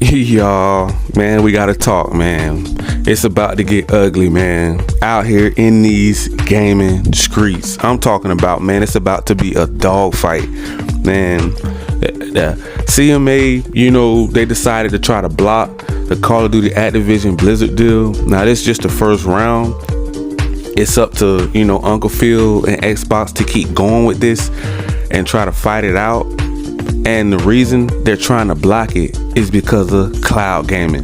Y'all, man, we gotta talk, man. It's about to get ugly, man. Out here in these gaming streets. I'm talking about, man, it's about to be a dogfight, man. The CMA, they decided to try to block the Call of Duty Activision Blizzard deal. Now, this is just the first round. It's up to, Uncle Phil and Xbox to keep going with this and try to fight it out. And the reason they're trying to block it is because of cloud gaming,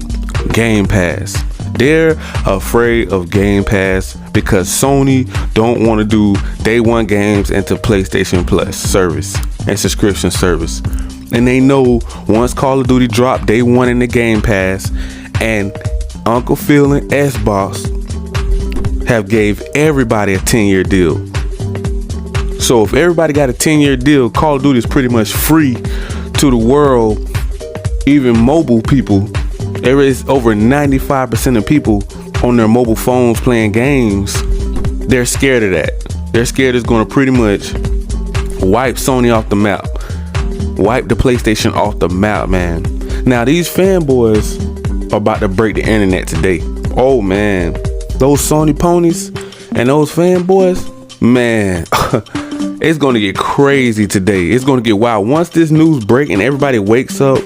Game Pass. They're afraid of Game Pass because Sony don't want to do day one games into PlayStation Plus service and subscription service. And they know once Call of Duty dropped day one in the Game Pass, and Uncle Phil and Xbox have gave everybody a 10-year deal. So if everybody got a 10-year deal, Call of Duty is pretty much free to the world, even mobile people. There is over 95% of people on their mobile phones playing games. They're scared of that. They're scared it's going to pretty much wipe Sony off the map. Wipe the PlayStation off the map, man. Now, these fanboys are about to break the internet today. Oh, man. Those Sony ponies and those fanboys, man. It's going to get crazy today. It's going to get wild. Once this news break and everybody wakes up,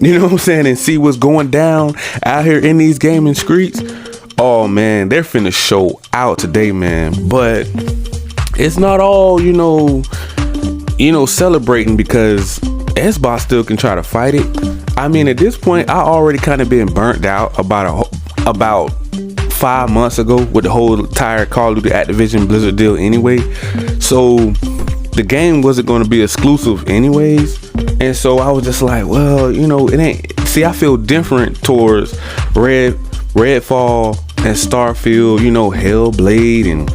and see what's going down out here in these gaming streets. Oh, man, they're finna show out today, man. But it's not all, celebrating because Xbox still can try to fight it. I mean, at this point, I already kind of been burnt out about 5 months ago with the whole entire Call of Duty Activision Blizzard deal anyway. So the game wasn't going to be exclusive anyways. And so I was just like, well, it ain't. See, I feel different towards Redfall and Starfield, Hellblade and,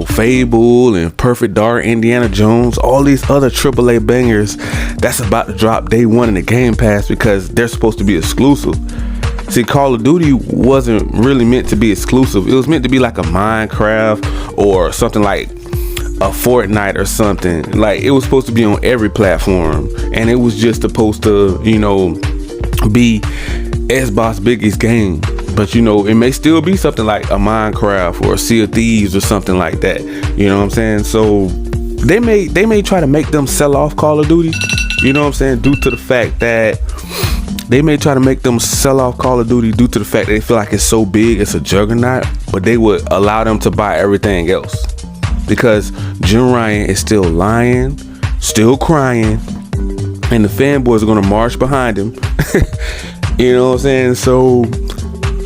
Fable and Perfect Dark, Indiana Jones, all these other AAA bangers that's about to drop day one in the Game Pass because they're supposed to be exclusive. See, Call of Duty wasn't really meant to be exclusive. It was meant to be like a Minecraft or something like a Fortnite or something. Like, it was supposed to be on every platform, and it was just supposed to, be Xbox's biggest game. But it may still be something like a Minecraft or a Sea of Thieves or something like that. You know what I'm saying? So they may try to make them sell off Call of Duty. You know what I'm saying? Due to the fact that they may try to make them sell off Call of Duty due to the fact that they feel like it's so big, it's a juggernaut, but they would allow them to buy everything else. Because Jim Ryan is still lying, still crying, and the fanboys are going to march behind him. You know what I'm saying? So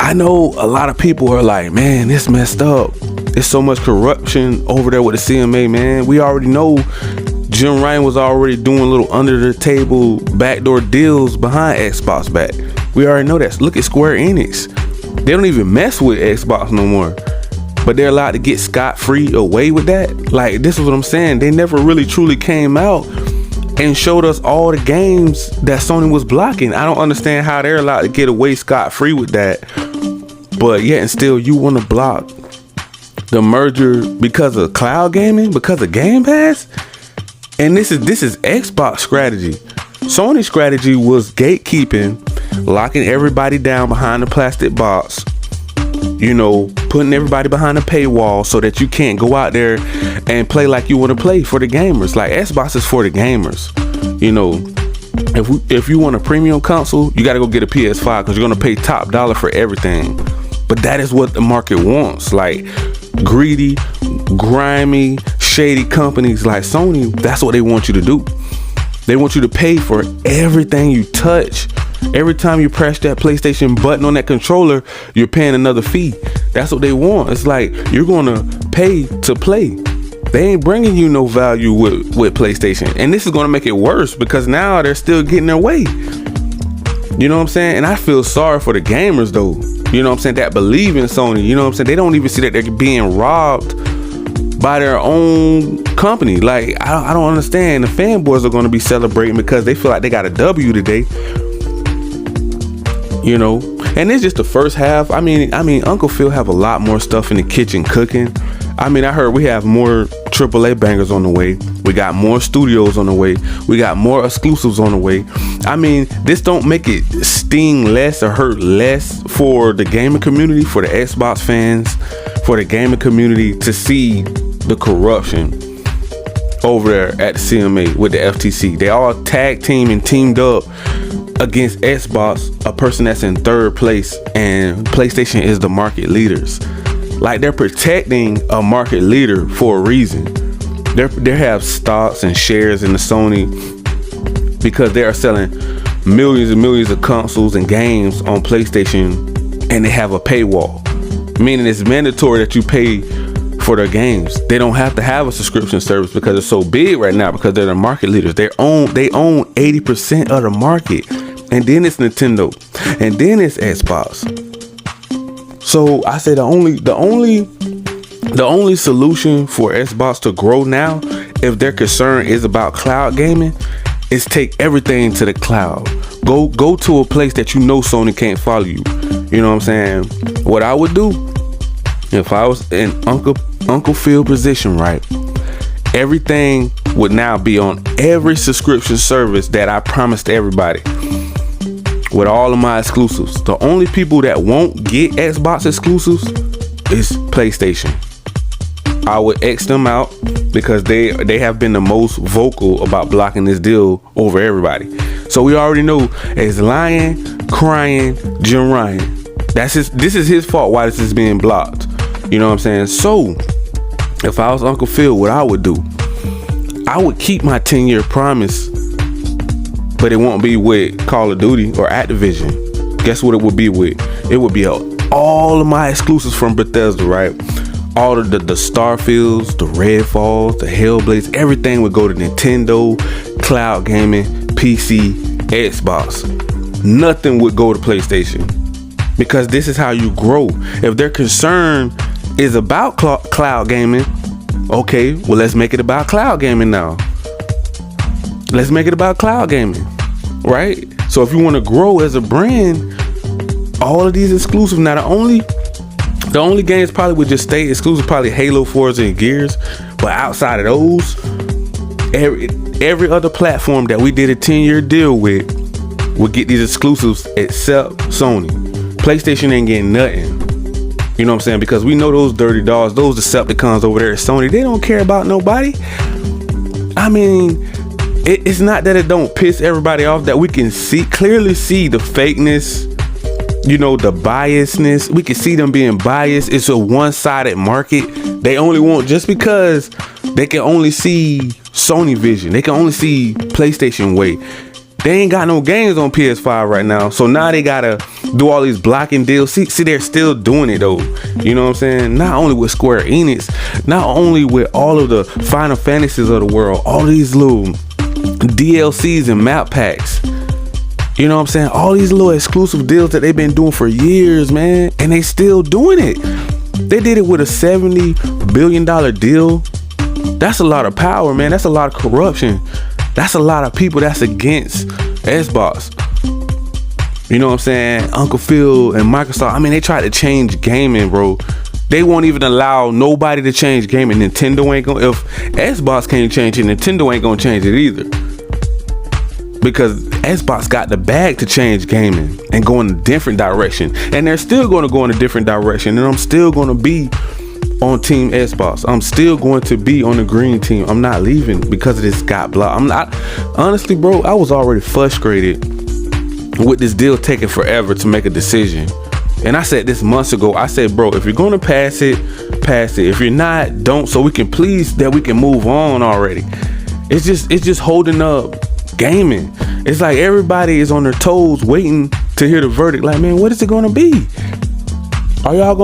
I know a lot of people are like, man, it's messed up. There's so much corruption over there with the CMA, man. We already know Jim Ryan was already doing little under the table backdoor deals behind Xbox back. We already know that. Look at Square Enix. They don't even mess with Xbox no more. But they're allowed to get scot-free away with that. Like, this is what I'm saying. They never really truly came out and showed us all the games that Sony was blocking. I don't understand how they're allowed to get away scot-free with that. But yet and still you want to block the merger because of cloud gaming, because of Game Pass? And this is Xbox strategy. Sony's strategy was gatekeeping, locking everybody down behind the plastic box, putting everybody behind a paywall so that you can't go out there and play like you want to play for the gamers. Like, Xbox is for the gamers. If you want a premium console, you got to go get a PS5 because you're going to pay top dollar for everything. But that is what the market wants. Like, greedy, grimy, shady companies like Sony, that's what they want you to do. They want you to pay for everything you touch. Every time you press that PlayStation button on that controller, you're paying another fee. That's what they want. It's like, you're going to pay to play. They ain't bringing you no value with PlayStation. And this is going to make it worse because now they're still getting their way. You know what I'm saying? And I feel sorry for the gamers, though. You know what I'm saying? That believe in Sony. You know what I'm saying? They don't even see that they're being robbed by their own company. Like, I don't understand. The fanboys are going to be celebrating because they feel like they got a W today. And it's just the first half. I mean, Uncle Phil have a lot more stuff in the kitchen cooking. I mean, I heard we have more AAA bangers on the way. We got more studios on the way. We got more exclusives on the way. I mean, this don't make it sting less or hurt less for the gaming community, for the Xbox fans, for the gaming community to see the corruption over there at the CMA with the FTC. They all tag team and teamed up against Xbox, a person that's in third place, and PlayStation is the market leaders. Like, they're protecting a market leader for a reason. They have stocks and shares in the Sony because they are selling millions and millions of consoles and games on PlayStation, and they have a paywall, meaning it's mandatory that you pay for their games. They don't have to have a subscription service because it's so big right now, because they're the market leaders. They own 80% of the market, and then it's Nintendo, and then it's Xbox. So I say the only solution for Xbox to grow now, if their concern is about cloud gaming, is take everything to the cloud. Go to a place that you know Sony can't follow you. You know what I'm saying? What I would do if I was in Uncle Phil position, right? Everything would now be on every subscription service that I promised everybody, with all of my exclusives. The only people that won't get Xbox exclusives is PlayStation. I would X them out because they have been the most vocal about blocking this deal over everybody. So we already know it's lying, crying, Jim Ryan. This is his fault why this is being blocked. You know what I'm saying? So if I was Uncle Phil, what I would do, I would keep my 10-year promise, but it won't be with Call of Duty or Activision. Guess what it would be with? It would be all of my exclusives from Bethesda, right? All of the Starfields, the Redfalls, the Hellblades, everything would go to Nintendo, cloud gaming, PC, Xbox. Nothing would go to PlayStation, because this is how you grow. If their concern is about cloud gaming, okay, well, let's make it about cloud gaming now. Let's make it about cloud gaming, right? So if you want to grow as a brand, all of these exclusives. Now, the only games probably would just stay exclusive, probably Halo, Forza, and Gears. But outside of those, every other platform that we did a 10-year deal with would get these exclusives except Sony. PlayStation ain't getting nothing. You know what I'm saying? Because we know those dirty dogs, those Decepticons over there at Sony, they don't care about nobody. I mean, it's not that it don't piss everybody off, that we can clearly see the fakeness, you know, the biasness. We can see them being biased. It's a one-sided market. They only want, just because they can only see Sony vision, they can only see PlayStation way. They ain't got no games on PS5 right now, so now they gotta do all these blocking deals. See, they're still doing it though. You know what I'm saying? Not only with Square Enix, not only with all of the Final Fantasies of the world, all these little DLCs and map packs. You know what I'm saying? All these little exclusive deals that they've been doing for years, man, and they still doing it. They did it with a $70 billion deal. That's a lot of power, man. That's a lot of corruption. That's a lot of people that's against Xbox. You know what I'm saying? Uncle Phil and Microsoft, I mean, they tried to change gaming, bro. They won't even allow nobody to change gaming. Nintendo ain't gonna, if Xbox can't change it, Nintendo ain't gonna change it either. Because Xbox got the bag to change gaming and go in a different direction. And they're still gonna go in a different direction. And I'm still gonna be on Team Xbox. I'm still going to be on the green team. I'm not leaving because of this got blocked. I'm not, honestly, bro, I was already frustrated with this deal taking forever to make a decision. And I said this months ago, I said, bro, if you're going to pass it, pass it. If you're not, don't, so we can move on already. It's just holding up gaming. It's like everybody is on their toes waiting to hear the verdict. Like, man, what is it going to be? Are y'all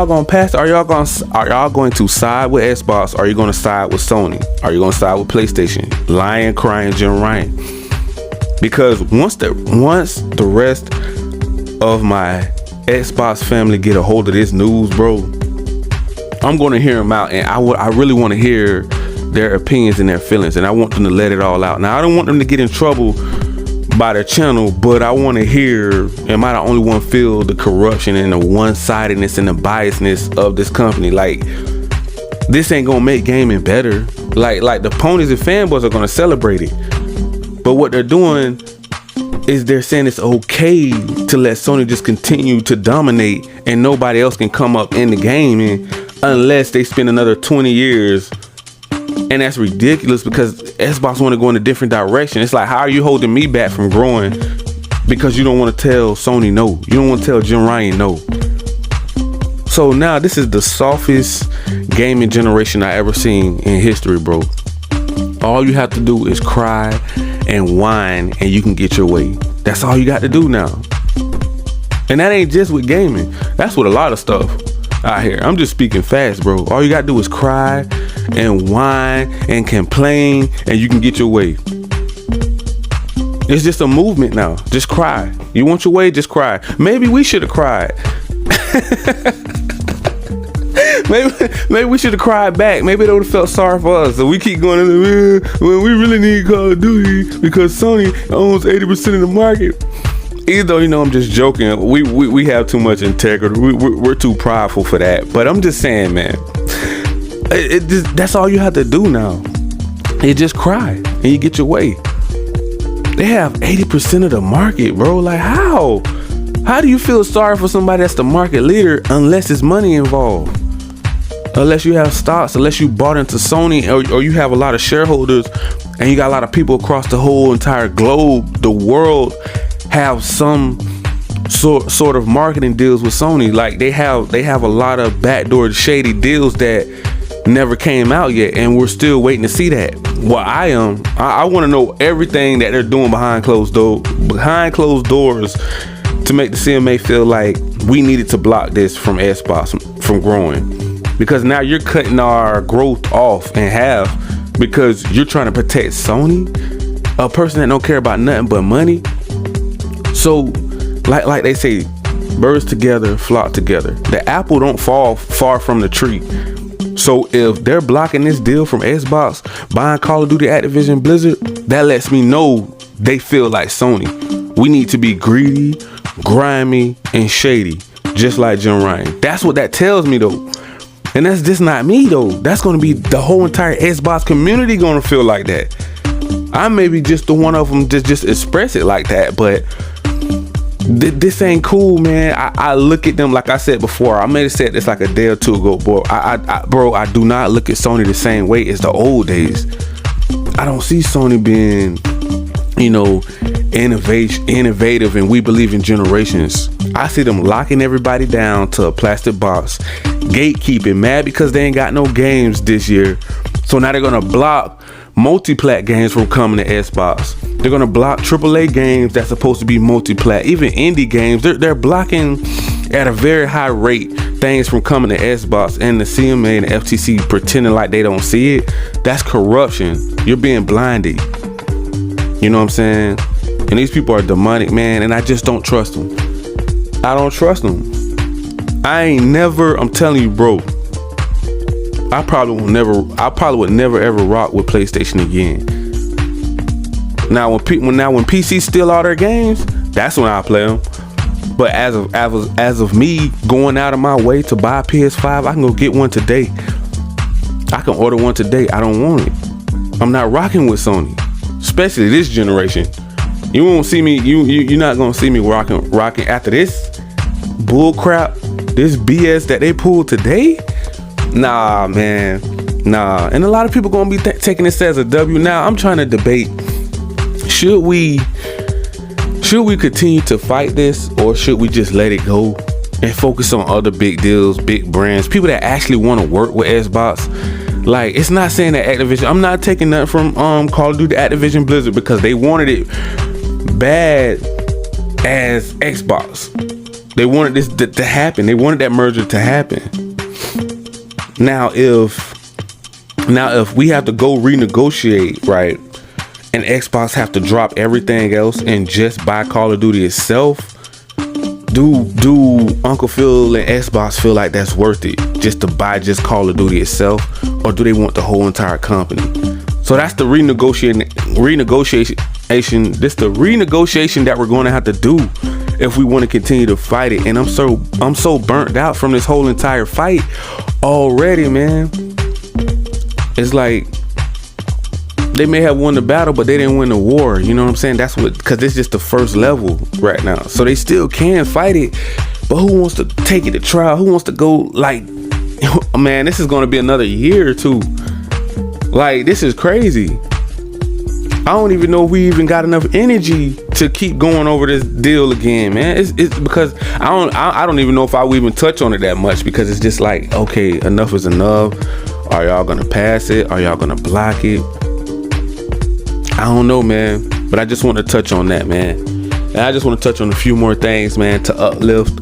gonna pass? Are y'all going to side with Xbox? Are you gonna side with Sony? Are you gonna side with PlayStation? Lying, crying, Jim Ryan. Because once the rest of my Xbox family get a hold of this news, bro, I'm gonna hear them out, and I really want to hear their opinions and their feelings, and I want them to let it all out. Now, I don't want them to get in trouble by their channel, but I want to hear, am I the only one feel the corruption and the one-sidedness and the biasness of this company? Like, this ain't gonna make gaming better. Like the ponies and fanboys are gonna celebrate it, but what they're doing is they're saying it's okay to let Sony just continue to dominate and nobody else can come up in the gaming unless they spend another 20 years. And that's ridiculous because Xbox want to go in a different direction. It's like, how are you holding me back from growing because you don't want to tell Sony no? You don't want to tell Jim Ryan no. So now this is the softest gaming generation I ever seen in history, bro. All you have to do is cry and whine and you can get your way. That's all you got to do now. And that ain't just with gaming. That's with a lot of stuff out here. I'm just speaking fast, bro. All you got to do is cry and whine and complain and you can get your way. It's just a movement now. Just cry. You want your way? Just cry. Maybe we should have cried. Maybe we should have cried back. Maybe they would have felt sorry for us. So we keep going in the when we really need Call of Duty because Sony owns 80% of the market. Even though, you know, I'm just joking. We have too much integrity. We're too prideful for that. But I'm just saying, man, that's all you have to do now. You just cry and you get your way. They have 80% of the market, bro. Like, how? How do you feel sorry for somebody that's the market leader unless there's money involved? Unless you have stocks, unless you bought into Sony or you have a lot of shareholders and you got a lot of people across the whole entire globe, the world, have some sort of marketing deals with Sony. Like they have a lot of backdoor shady deals that never came out yet, and we're still waiting to see that. Well, I want to know everything that they're doing behind closed doors to make the CMA feel like we needed to block this from Xbox from growing. Because now you're cutting our growth off in half because you're trying to protect Sony, a person that don't care about nothing but money. So, like they say, birds together flock together. The apple don't fall far from the tree. So if they're blocking this deal from Xbox, buying Call of Duty, Activision, Blizzard, that lets me know they feel like Sony. We need to be greedy, grimy, and shady, just like Jim Ryan. That's what that tells me, though. And that's just not me, though. That's going to be the whole entire Xbox community going to feel like that. I may be just the one of them just express it like that, but this ain't cool, man. I look at them, like I said before, I may have said this like a day or two ago, bro. I do not look at Sony the same way as the old days. I don't see Sony being, you know, innovative and we believe in generations. I see them locking everybody down to a plastic box, gatekeeping, mad because they ain't got no games this year. So now they're gonna block multi-plat games from coming to Xbox. They're gonna block AAA games that's supposed to be multi-plat. Even indie games, they're blocking at a very high rate things from coming to Xbox, and the CMA and the FTC pretending like they don't see it. That's corruption. You're being blinded. You know what I'm saying? And these people are demonic, man, and I just don't trust them. I don't trust them. I'm telling you, bro, I probably would never ever rock with PlayStation again. Now when PC steal all their games, that's when I play them. But as of me going out of my way to buy a PS5, I can go get one today. I can order one today. I don't want it. I'm not rocking with Sony, especially this generation. You won't see me. You're not gonna see me rocking after this bull crap, this BS that they pulled today. Nah, man, nah. And a lot of people gonna be taking this as a W. Now I'm trying to debate: should we continue to fight this, or should we just let it go and focus on other big deals, big brands, people that actually want to work with Xbox? Like, it's not saying that Activision. I'm not taking nothing from Call of Duty, Activision, Blizzard, because they wanted it bad as Xbox. They wanted this to happen. They wanted that merger to happen. Now if we have to go renegotiate, right, and Xbox have to drop everything else and just buy Call of Duty itself, do Uncle Phil and Xbox feel like that's worth it just to buy just Call of Duty itself, or do they want the whole entire company? So that's the renegotiation. This the renegotiation that we're going to have to do if we want to continue to fight it. And I'm so burnt out from this whole entire fight already, man. it's like they may have won the battle, but they didn't win the war. You know what I'm saying? That's what, because it's just the first level right now. So they still can fight it, but who wants to take it to trial? Who wants to go, like, man, this is going to be another year or two. Like, this is crazy. I don't even know if we even got enough energy to keep going over this deal again, man. It's because I don't even know if I would even touch on it that much, because it's just like, okay, enough is enough. Are y'all gonna pass it? Are y'all gonna block it? I don't know, man. But I just want to touch on that, man. And I just want to touch on a few more things, man, to uplift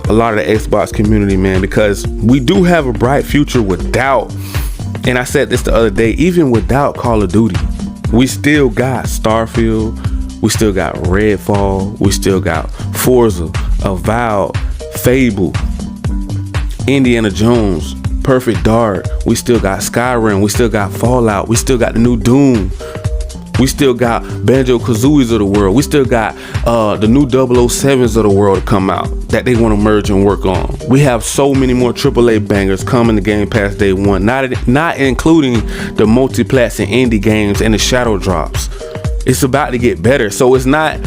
a lot of the Xbox community, man, because we do have a bright future without, and I said this the other day, even without Call of Duty, we still got Starfield, we still got Redfall, we still got Forza, Avowed, Fable, Indiana Jones, Perfect Dark, we still got Skyrim, we still got Fallout, we still got the new Doom, we still got Banjo-Kazooies of the world, we still got the new 007s of the world to come out that they want to merge and work on. We have so many more AAA bangers coming to Game Pass day one, not including the multiplats and indie games and the shadow drops. It's about to get better. So it's not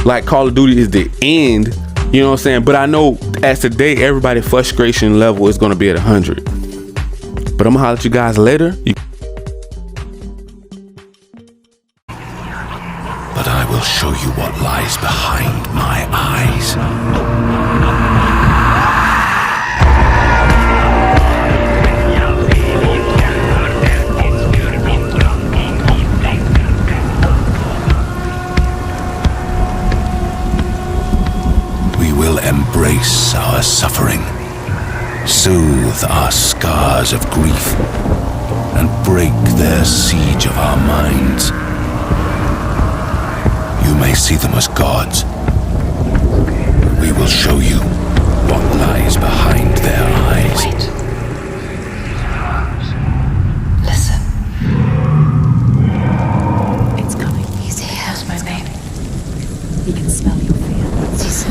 like Call of Duty is the end, you know what I'm saying? But I know as today, everybody's frustration level is going to be at 100. But I'm gonna holler at you guys later. But I will show you what lies behind my eyes. We will embrace our suffering, soothe our scars of grief, and break their siege of our minds. You may see them as gods. We will show you what lies behind their eyes. Wait. Listen. It's coming. He's here. That's my name. He can smell your fear. What's he say?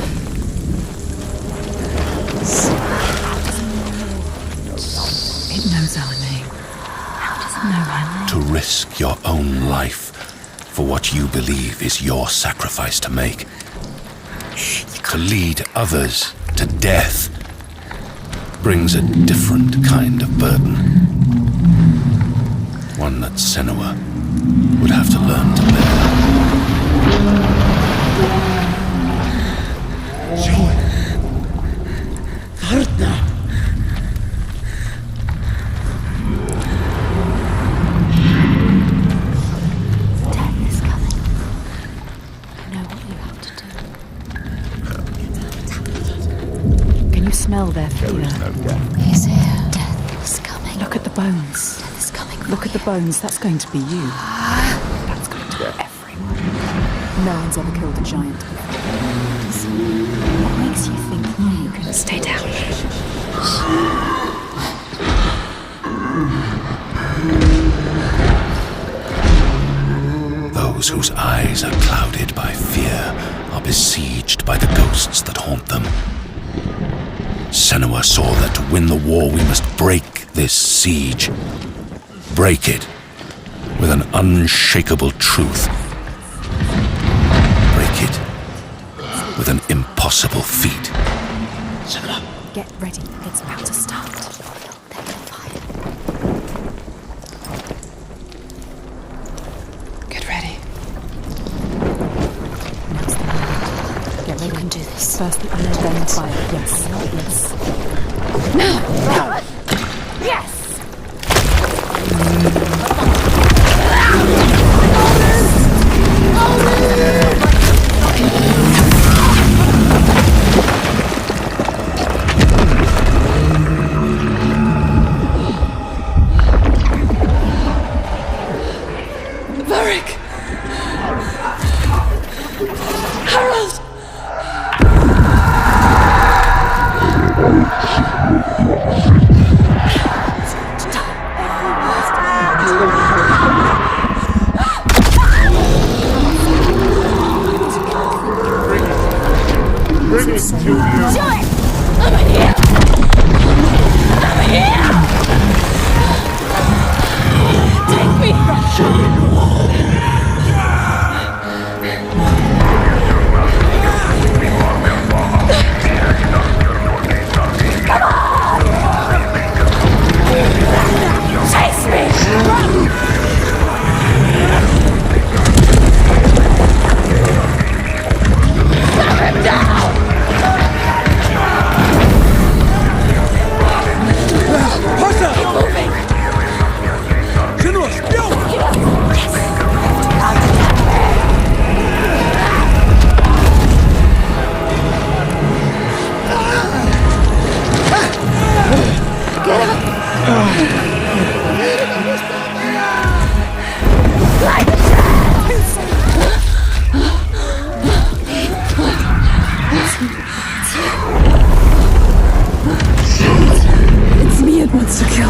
It knows our name. How does it know our name? To risk your own life for what you believe is your sacrifice to make. To lead others to death brings a different kind of burden. One that Senua would have to learn to bear. Smell their fear. He's here. Death is coming. Look at the bones. Death is coming. Look at the bones. That's going to be you. That's going to be everyone. No one's ever killed a giant before. What makes you think you can stay down? Those whose eyes are clouded by fear are besieged by the ghosts that haunt them. Senua saw that to win the war we must break this siege. Break it with an unshakable truth. Break it with an impossible feat. Get ready. It's about to start. They're gonna fire. Get ready. Get ready. You can do this. First the iron, then the fire. Yes. Yes. No! Yes! Varric! Harold! It's me it wants to kill.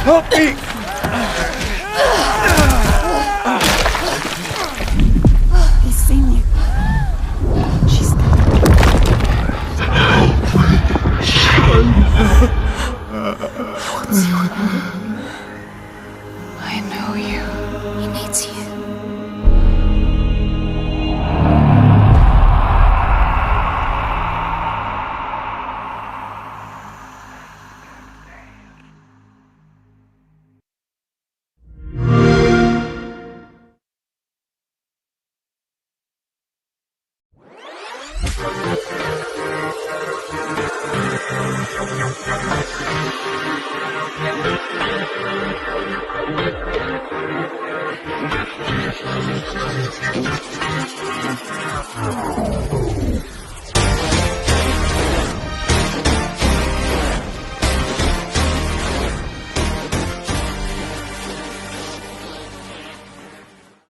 Help me! He's seen you. She's I know you. He needs you.